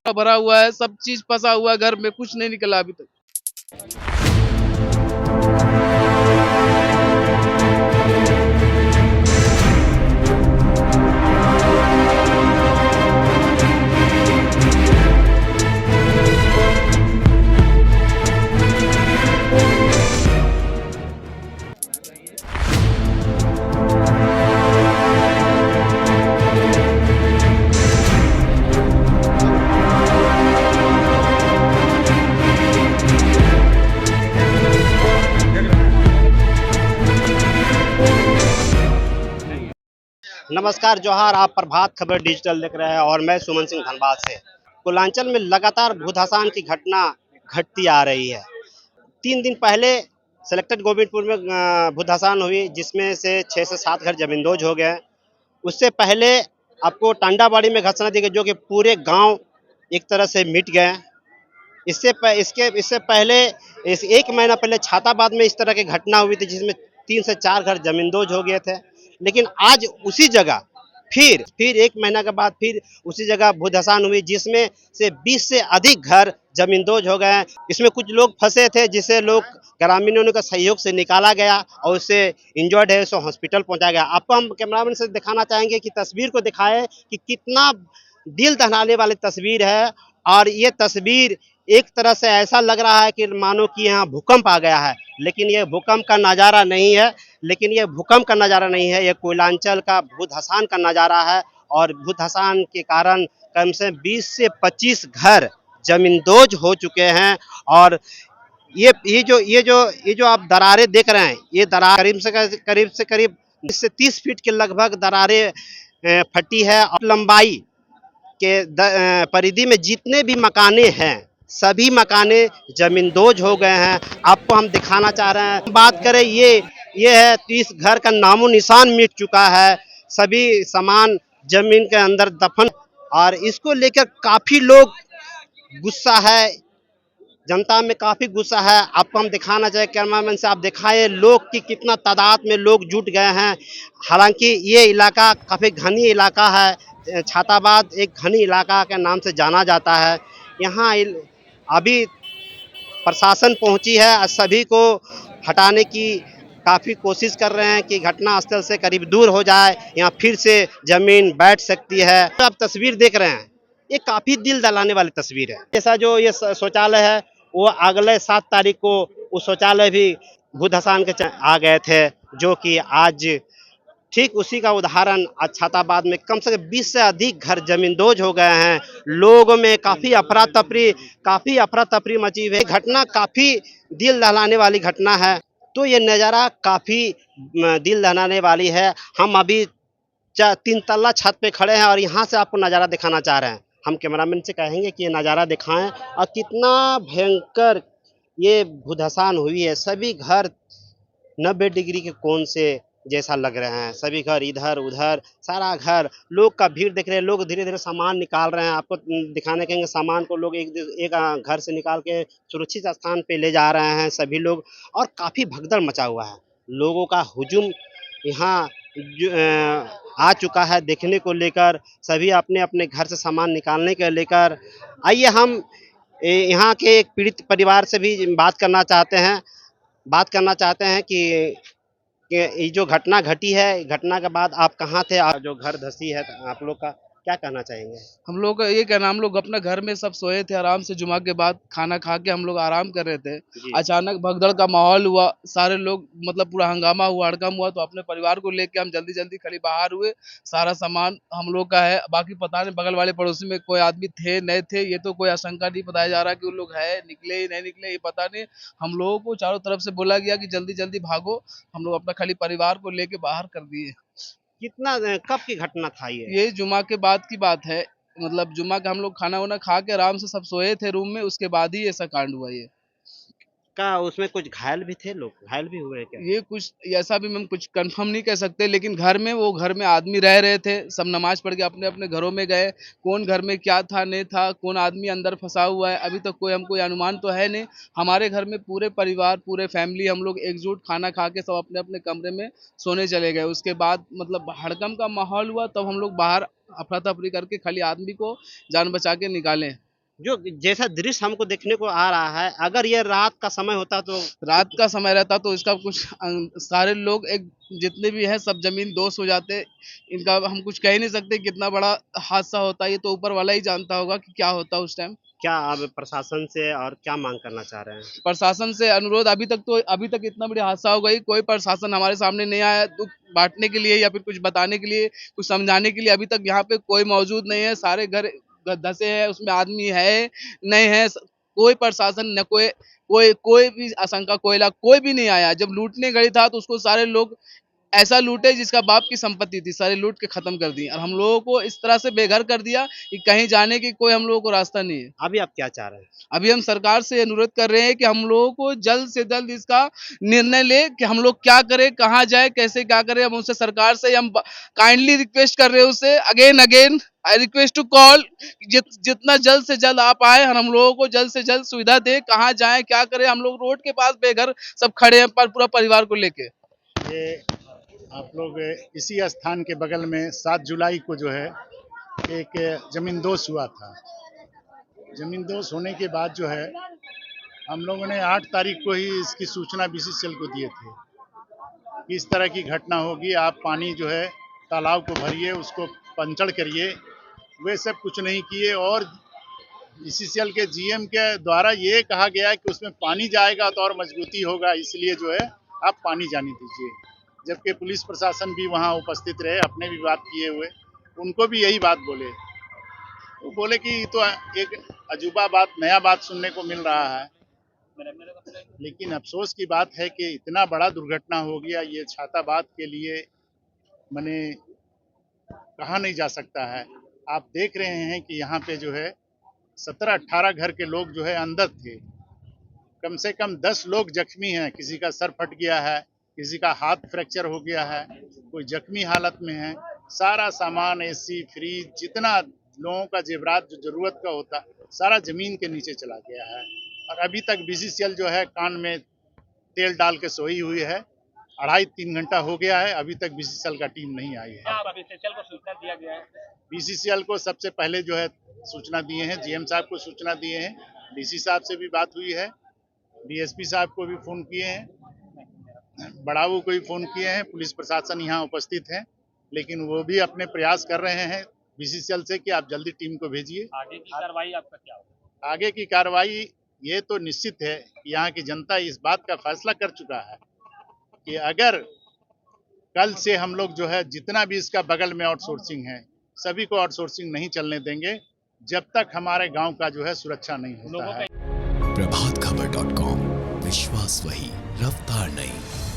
भरा हुआ है, सब चीज फंसा हुआ है, घर में कुछ नहीं निकला अभी तक। नमस्कार जोहार। आप प्रभात खबर डिजिटल देख रहे हैं और मैं सुमन सिंह धनबाद से। पूर्वांचल में लगातार भूधसान की घटना घटती आ रही है। 3 दिन पहले सेलेक्टेड गोविंदपुर में भूधसान हुई, जिसमें से 6 से 7 घर जमींदोज हो गए। उससे पहले आपको टांडाबाड़ी में घटना दी गई, जो कि पूरे गांव एक तरह से मिट गए। इससे पहले एक महीना पहले छाताबाद में इस तरह की घटना हुई थी, जिसमें 3 से 4 घर जमींदोज हो गए थे। लेकिन आज उसी जगह फिर एक महीना के बाद फिर उसी जगह भूधसान हुई, जिसमें से 20 से अधिक घर जमींदोज हो गए हैं। इसमें कुछ लोग फंसे थे, जिसे लोग ग्रामीणों के सहयोग से निकाला गया और उससे इंजर्ड है सो हॉस्पिटल पहुंचाया गया। आपको हम कैमरामैन से दिखाना चाहेंगे कि तस्वीर को दिखाए कि कितना दिल दहलाने वाली तस्वीर है। और ये तस्वीर एक तरह से ऐसा लग रहा है कि मानो कि यहाँ भूकंप आ गया है, लेकिन ये भूकंप का नज़ारा नहीं है। ये कोयलांचल का भूधसान का नज़ारा है। और भूधसान के कारण कम से 20 से 25 घर जमींदोज हो चुके हैं। और ये जो आप दरारें देख रहे हैं, ये दरार करीब 20 से 30 फीट के लगभग दरारें फटी है। और लंबाई के परिधि में जितने भी मकाने हैं, सभी मकाने जमींदोज हो गए हैं। आपको हम दिखाना चाह रहे हैं। बात करें, ये है तो इस घर का नामो निशान मिट चुका है। सभी सामान जमीन के अंदर दफन। और इसको लेकर काफी लोग गुस्सा है, जनता में काफी गुस्सा है। आपको हम दिखाना चाहे, कैमरामैन से आप दिखाए लोग की कितना तादाद में लोग जुट गए हैं। हालांकि ये इलाका काफी घनी इलाका है। छाताबाद एक घनी इलाका के नाम से जाना जाता है। यहाँ अभी प्रशासन पहुंची है और सभी को हटाने की काफ़ी कोशिश कर रहे हैं कि घटना स्थल से करीब दूर हो जाए, यहाँ फिर से जमीन बैठ सकती है। तो आप तस्वीर देख रहे हैं, ये काफ़ी दिल दहलाने वाली तस्वीर है। जैसा जो ये शौचालय है, वो अगले 7 तारीख को वो शौचालय भी भूधसान के आ गए थे, जो कि आज ठीक उसी का उदाहरण आज छाताबाद में कम से कम 20 से अधिक घर जमींदोज हो गए हैं। लोगों में काफी अफरा तफरी मची हुई है। घटना काफी दिल दहलाने वाली घटना है। तो ये नज़ारा काफी दिल दहलाने वाली है। हम अभी 3 तल्ला छत पे खड़े हैं और यहाँ से आपको नज़ारा दिखाना चाह रहे हैं। हम कैमरामैन से कहेंगे कि ये नज़ारा दिखाएं और कितना भयंकर ये भूधसान हुई है। सभी घर 90 डिग्री के कोण से जैसा लग रहे हैं। सभी घर इधर उधर, सारा घर लोग का भीड़ देख रहे हैं। लोग धीरे धीरे सामान निकाल रहे हैं। आपको दिखाने कहेंगे, सामान को लोग एक घर से निकाल के सुरक्षित स्थान पे ले जा रहे हैं सभी लोग। और काफ़ी भगदड़ मचा हुआ है। लोगों का हुजूम यहाँ आ चुका है देखने को लेकर। सभी अपने अपने घर से सामान निकालने को लेकर। आइए हम यहाँ के एक पीड़ित परिवार से भी बात करना चाहते हैं कि ये जो घटना घटी है, घटना के बाद आप कहाँ थे? जो घर धसी है आप लोग का, क्या कहना चाहेंगे? हम लोग का ये कहना, हम लोग अपने घर में सब सोए थे आराम से, जुमा के बाद खाना खा के हम लोग आराम कर रहे थे। जी। अचानक भगदड़ का माहौल हुआ, सारे लोग मतलब पूरा हंगामा हुआ, हड़कंप हुआ। तो अपने परिवार को लेके हम जल्दी जल्दी खाली बाहर हुए। सारा सामान हम लोग का है, बाकी पता नहीं बगल वाले पड़ोसी में कोई आदमी थे नहीं थे, ये तो कोई आशंका नहीं बताया जा रहा कि वो लोग है, निकले ही नहीं निकले, ये पता नहीं। हम लोगों को चारों तरफ से बोला गया कि जल्दी जल्दी भागो। हम लोग अपना खाली परिवार को लेके बाहर कर दिए। कब की घटना था ये? ये जुमा के बाद की बात है। मतलब जुमा का हम लोग खाना वाना खा के आराम से सब सोए थे रूम में, उसके बाद ही ऐसा कांड हुआ ये। का उसमें कुछ घायल भी थे? लोग घायल भी हुए क्या? ये कुछ ऐसा भी हम कुछ कंफर्म नहीं कर सकते, लेकिन घर में आदमी रह रहे थे, सब नमाज पढ़ के अपने अपने घरों में गए। कौन घर में क्या था नहीं था, कौन आदमी अंदर फंसा हुआ है, अभी तक कोई अनुमान तो है नहीं। हमारे घर में पूरे परिवार पूरे फैमिली हम लोग एकजुट खाना खा के सब अपने अपने कमरे में सोने चले गए। उसके बाद मतलब हड़कंप का माहौल हुआ, तब हम लोग बाहर अफरा तफरी करके खाली आदमी को जान बचा के निकालें। जो जैसा दृश्य हमको देखने को आ रहा है, अगर ये रात का समय होता तो रात का समय रहता तो इसका कुछ सारे लोग एक जितने भी हैं सब जमीन दोष हो जाते। इनका हम कुछ कह ही नहीं सकते कितना बड़ा हादसा होता। ये तो ऊपर वाला ही जानता होगा कि क्या होता उस टाइम। क्या आप प्रशासन से और क्या मांग करना चाह रहे हैं? प्रशासन से अनुरोध, अभी तक इतना बड़ी हादसा हो गई, कोई प्रशासन हमारे सामने नहीं आया दुख बांटने के लिए या फिर कुछ बताने के लिए, कुछ समझाने के लिए। अभी तक यहाँ पे कोई मौजूद नहीं है। सारे घर धसे हैं, उसमें आदमी है नहीं है। कोई प्रशासन न कोई भी आशंका कोयला कोई भी नहीं आया। जब लूटने गई था तो उसको सारे लोग ऐसा लूटे जिसका बाप की संपत्ति थी, सारे लूट के खत्म कर दी और हम लोगों को इस तरह से बेघर कर दिया कि कहीं जाने की कोई हम लोगों को रास्ता नहीं है। अभी आप क्या चाह रहे हैं? अभी हम सरकार से अनुरोध कर रहे हैं कि हम लोगों को जल्द से जल्द इसका निर्णय ले कि हम लोग क्या करें, कहाँ जाए, कैसे क्या करें। हम उनसे सरकार से हम काइंडली रिक्वेस्ट कर रहे हैं उससे again I request to call जितना जल्द से जल्द आप आए और हम लोगों को जल्द से जल्द सुविधा दे, कहाँ जाए क्या करें। हम लोग रोड के पास बेघर सब खड़े हैं पर पूरा परिवार को लेके। ये आप लोग इसी स्थान के बगल में 7 जुलाई को जो है एक जमींदोज हुआ था। जमींदोज होने के बाद जो है हम लोगों ने 8 तारीख को ही इसकी सूचना बीसीसीएल को दिए थे कि इस तरह की घटना होगी, आप पानी जो है तालाब को भरिए, उसको पंचड़ करिए। वे सब कुछ नहीं किए और बीसीसीएल के जीएम के द्वारा ये कहा गया कि उसमें पानी जाएगा तो और मजबूती होगा, इसलिए जो है आप पानी जाने दीजिए। जबकि पुलिस प्रशासन भी वहाँ उपस्थित रहे, अपने भी बात किए हुए, उनको भी यही बात बोले। वो बोले कि तो एक अजूबा बात, नया बात सुनने को मिल रहा है। लेकिन अफसोस की बात है कि इतना बड़ा दुर्घटना हो गया, ये छाताबाद के लिए मैंने कहा नहीं जा सकता है। आप देख रहे हैं कि यहाँ पे जो है 17-18 घर के लोग जो है अंदर थे। कम से कम 10 लोग जख्मी हैं, किसी का सर फट गया है, किसी का हाथ फ्रैक्चर हो गया है, कोई जख्मी हालत में है। सारा सामान एसी, फ्रिज, जितना लोगों का जेवरात जो जरूरत का होता सारा जमीन के नीचे चला गया है। और अभी तक बीसीसीएल जो है कान में तेल डाल के सोई हुई है। 2.5-3 घंटा हो गया है, अभी तक बीसीसीएल का टीम नहीं आई है। बीसीसीएल को सूचना दिया गया है? बीसीसीएल को सबसे पहले जो है सूचना दिए हैं, जीएम साहब को सूचना दिए हैं, डीसी साहब से भी बात हुई है, डीएसपी साहब को भी फोन किए हैं, बड़ाऊ को भी फोन किए हैं। पुलिस प्रशासन यहाँ उपस्थित है, लेकिन वो भी अपने प्रयास कर रहे हैं बीसीसीएल से कि आप जल्दी टीम को भेजिए। आगे की कार्रवाई आपका क्या होगा? आगे की कार्रवाई ये तो निश्चित है कि यहाँ की जनता इस बात का फैसला कर चुका है कि अगर कल से हम लोग जो है जितना भी इसका बगल में आउटसोर्सिंग है, सभी को आउटसोर्सिंग नहीं चलने देंगे जब तक हमारे गांव का जो है सुरक्षा नहीं होता है। प्रभातखबर.com, विश्वास वही, रफ्तार नहीं।